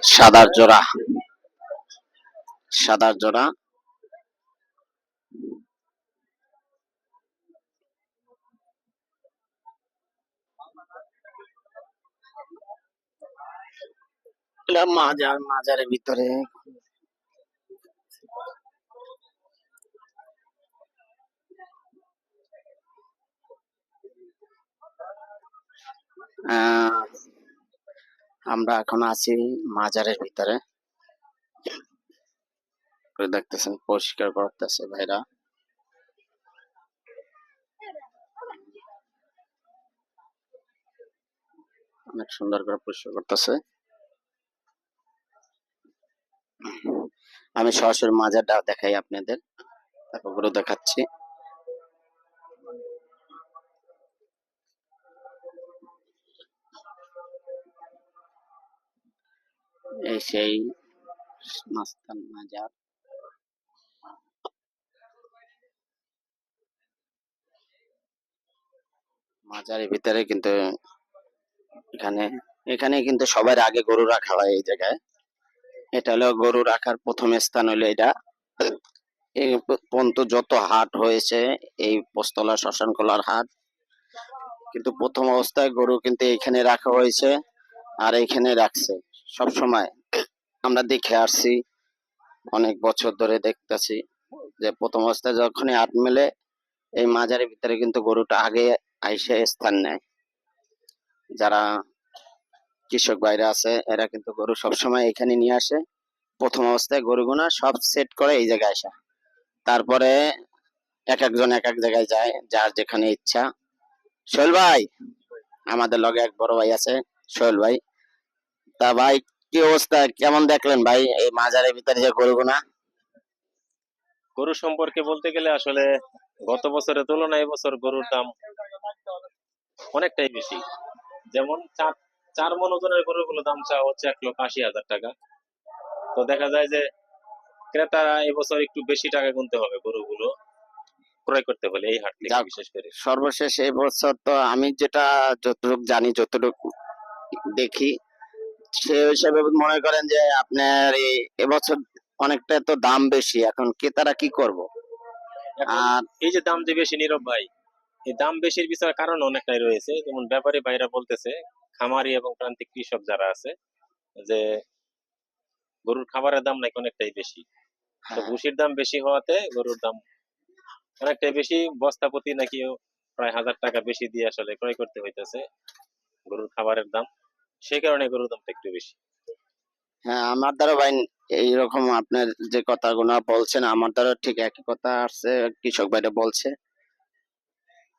সাদার জোড়া, সাদার জোড়া। এটা মাজার, মাজারের ভিতরে আমরা এখন আছি মাজারের ভিতরে। দেখতেছেন পরিষ্কার করতেছে ভাইরা, অনেক সুন্দর করে পরিষ্কার করতেছে। আমি সরাসরি মাজারটা দেখাই আপনাদের, তারপর গরু দেখাচ্ছি। এই সেই মাস্তান মাজার। মাজারের ভিতরে কিন্তু এখানে এখানে কিন্তু সবার আগে গরু রাখা হয় এই জায়গায়। এটা হলো গরু রাখার প্রথম স্থান হলো এটা। এই পর্যন্ত যত হাট হয়েছে এই পোস্তলা শ্মশানখোলার হাট, কিন্তু প্রথম অবস্থায় গরু কিন্তু এখানে রাখা হয়েছে আর এখানে রাখছে সব সময়। আমরা দেখে আসছি, অনেক বছর ধরে দেখতেছি যে প্রথম অবস্থায় যখনই হাট মেলে এই মাজারের ভিতরে কিন্তু গরুটা আগে আইসে স্থান নেয়। যারা কৃষক ভাইরা আছে এরা কিন্তু গরু সবসময় এখানে নিয়ে আসে। প্রথম অবস্থায় গরুগুনা সব সেট করে এই জায়গায় আসা, তারপরে এক একজন এক এক জায়গায় যায়, যার যেখানে ইচ্ছা। সোহেল ভাই, আমাদের লগে এক বড় ভাই আছে, সোহেল ভাই। তা ভাই, কি অবস্থা, কেমন দেখলেন ভাই এই মাজারের ভিতরে যে গরুগুনা? গরু সম্পর্কে বলতে গেলে আসলে গত বছরের তুলনায় এবছর গরুর দাম অনেকটাই বেশি। যেমন চার মন ওজনের গরুগুলো দাম চাওয়া হচ্ছে 1,80,000 টাকা। তো দেখা যায় যে ক্রেতারা এবছর একটু বেশি টাকা গুনতে হবে গরুগুলো ক্রয় করতে হলে এই হাট থেকে, বিশেষ করে। সর্বশেষ এই বছর তো আমি যেটা যতটুকু জানি, যতটুকু দেখি, সে হিসাবে মনে করেন যে আপনার এবছর অনেকটা তো দাম বেশি, এখন ক্রেতারা কি করব? আর এই যে দাম যে বেশি, নীরব ভাই, এই দাম বেশির পিছনে কারণ অনেকটাই রয়েছে। যেমন ব্যাপারী ভাইরা বলতেছে, খামারি এবং প্রান্তিক কৃষক যারা আছে, যে গরুর খাবারের দাম নাকি অনেকটাই বেশি। তো ভুসির দাম বেশি হওয়াতে গরুর দাম অনেকটাই বেশি, বস্তা প্রতি নাকি প্রায় 1,000 টাকা বেশি দিয়ে আসলে ক্রয় করতে হইতেছে গরুর খাবারের দাম। সেই কারণে গরুর দামটা একটু বেশি। হ্যাঁ, আমার দ্বারা ভাই এইরকম আপনার যে কথাগুলো বলছেন, আমার দ্বারা ঠিক একই কথা আসছে, কৃষক ভাইরা বলছে।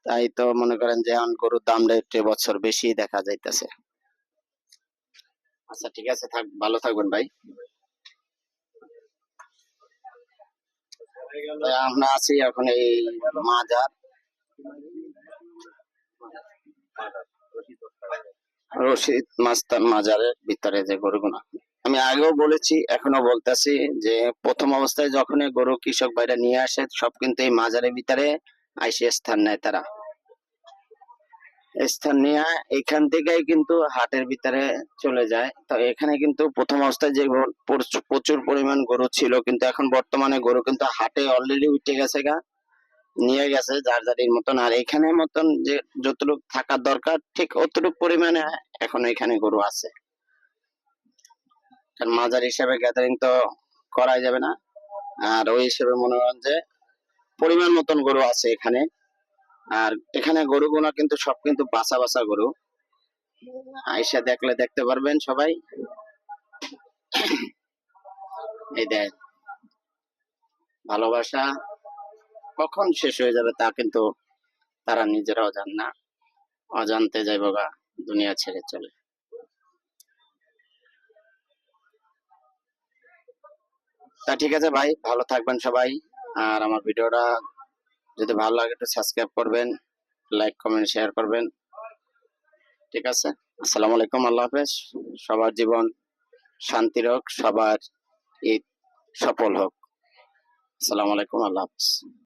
তাই তো মনে করেন যে এখন গরুর দামটা একটু বছর বেশি দেখা যাইতেছে। আচ্ছা ঠিক আছে, ভালো থাকবেন ভাই। আমরা আছি এখন এই মাজার, রশিদ মাস্তান মাজারের ভিতরে যে গরুগুনা, আমি আগেও বলেছি এখনো বলতেছি যে প্রথম অবস্থায় যখন গরু কৃষক ভাইরা নিয়ে আসে সব কিন্তু এই মাজারের ভিতরে আইসে স্থান নেয়। তারা স্থান নিয়ে এখান থেকেই কিন্তু হাটের ভিতরে চলে যায়। তো এখানে কিন্তু প্রথম অবস্থায় যে প্রচুর পরিমাণ গরু ছিল, কিন্তু এখন বর্তমানে গরু কিন্তু হাটে অলরেডি উঠে গেছে গা, নিয়ে গেছে যার যারির মতন। আর এখানে মতন যে যতটুকু থাকার দরকার ঠিক অতটুকু পরিমাণে এখন এখানে গরু আছে। কারণ মাজার হিসাবে গ্যাদারিং তো করাই যাবে না, আর ওই হিসেবে মনে করেন যে পরিমাণ মতন গরু আছে এখানে। আর এখানে গরুগুলো কিন্তু সব কিন্তু বাছা বাছা গরু, আইসা দেখলে দেখতে পারবেন সবাই। এই দেখ, ভালোবাসা কখন শেষ হয়ে যাবে তা কিন্তু তারা নিজেরাও জান না, অজান্তে যাইব গা দুনিয়া ছেড়ে চলে। তা ঠিক আছে ভাই, ভালো থাকবেন সবাই। আর আমার ভিডিওটা যদি ভালো লাগে একটু সাবস্ক্রাইব করবেন, লাইক কমেন্ট শেয়ার করবেন। ঠিক আছে, আসসালামু আলাইকুম, আল্লাহ হাফেজ। সবার জীবন শান্তির হোক, সবার ঈদ সফল হোক। আসসালামু আলাইকুম, আল্লাহ হাফেজ।